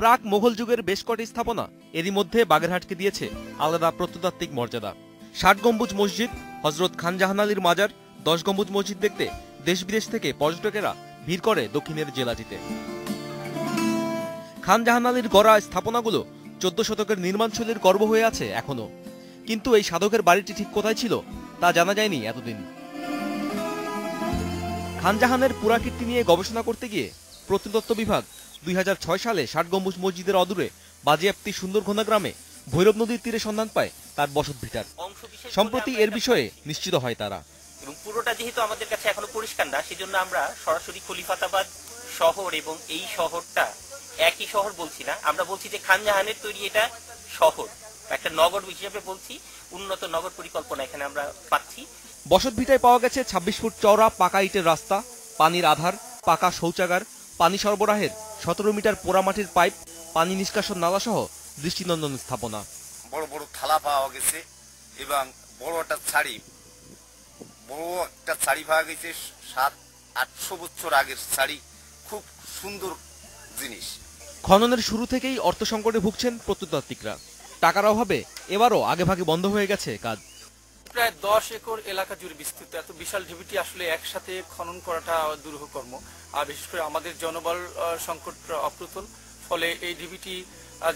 প্রাক মোগল যুগের বেশ কটি স্থাপনা এরই মধ্যে বাগেরহাটকে দিয়েছে আলাদা প্রত্নতাত্ত্বিক মর্যাদা। ৬০ গম্বুজ মসজিদ, হযরত খান জাহান আলীর মাজার, ১০ গম্বুজ মসজিদ দেখতে দেশ বিদেশ থেকে পর্যটকেরা ভিড় করে দক্ষিণের জেলাটিতে। খান জাহান আলীর গড়া স্থাপনাগুলো ১৪ শতকের নির্মাণশৈলীর গর্ব হয়ে আছে এখনো, কিন্তু এই সাধকের বাড়িটি ঠিক কোথায় ছিল তা জানা যায়নি এতদিন। খান জাহানের পুরাকীর্তি নিয়ে গবেষণা করতে গিয়ে প্রত্নতত্ত্ব বিভাগ ২০০৬ সালে ৬০ গম্বুজ মসজিদের অদূরে বাজেয়াপ্তি সুন্দরঘোনা গ্রামে ভৈরব নদীর তীরে সন্ধান পায় তার বসতভিটার। সম্প্রতি এর বিষয়ে নিশ্চিত হয় তারা। এবং পুরোটা যেহেতু আমাদের কাছে এখনো পরিষ্কার না, সেজন্য আমরা সরাসরি খলিফাতাবাদ শহর এবং এই শহরটা একই শহর বলছি না, আমরা বলছি যে খান জাহানের তৈরি এটা শহর, একটা নগর হিসেবে বলছি। উন্নত নগর পরিকল্পনা এখানে আমরা পাচ্ছি। বসতভিটায় পাওয়া গেছে ২৬ ফুট চওড়া পাকা ইটের রাস্তা, পানির আধার, পাকা শৌচাগার, পানি সরবরাহের ১৭ মিটার পোড়ামাটির পাইপ, পানি নিষ্কাশন নালা সহ দৃষ্টিনন্দন স্থাপনা। বড় বড় থালা পাওয়া গেছে এবং বড় একটা শাড়ি পাওয়া গেছে, ৭০০-৮০০ বছর আগের শাড়ি, খুব সুন্দর জিনিস। খননের শুরু থেকেই অর্থ সংকটে ভুগছেন প্রত্নতাত্ত্বিকরা। টাকার অভাবে এবারও আগেভাগে বন্ধ হয়ে গেছে কাজ। প্রায় ১০ একর এলাকা জুড়ে বিস্তৃত এত বিশাল ঢিবিটি আসলে একসাথে খনন করাটা দুরূহ কর্ম, আর বিশেষ করে আমাদের জনবল সংকট অপ্রতুল। ফলে এই ঢিবিটি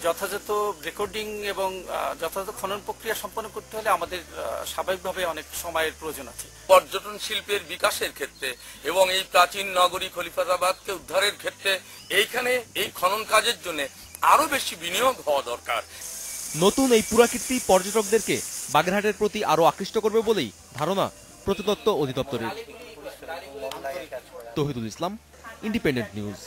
যথাযথ রেকর্ডিং এবং যথাযথ খনন প্রক্রিয়া সম্পন্ন করতে হলে আমাদের স্বাভাবিকভাবে অনেক সময়ের প্রয়োজন আছে। পর্যটন শিল্পের বিকাশের ক্ষেত্রে এবং এই প্রাচীন নগরী খলিফাতাবাদকে উদ্ধারের ক্ষেত্রে এইখানে এই খনন কাজের জন্য আরো বেশি বিনিয়োগ হওয়া দরকার। নতুন এই পুরাকীর্তি পর্যটকদেরকে বাগেরহাটের প্রতি আরো আকৃষ্ট করবে বলেই ধারণা প্রত্নতত্ত্ব অধিদপ্তরের। তৌহিদুল ইসলাম, ইন্ডিপেন্ডেন্ট নিউজ।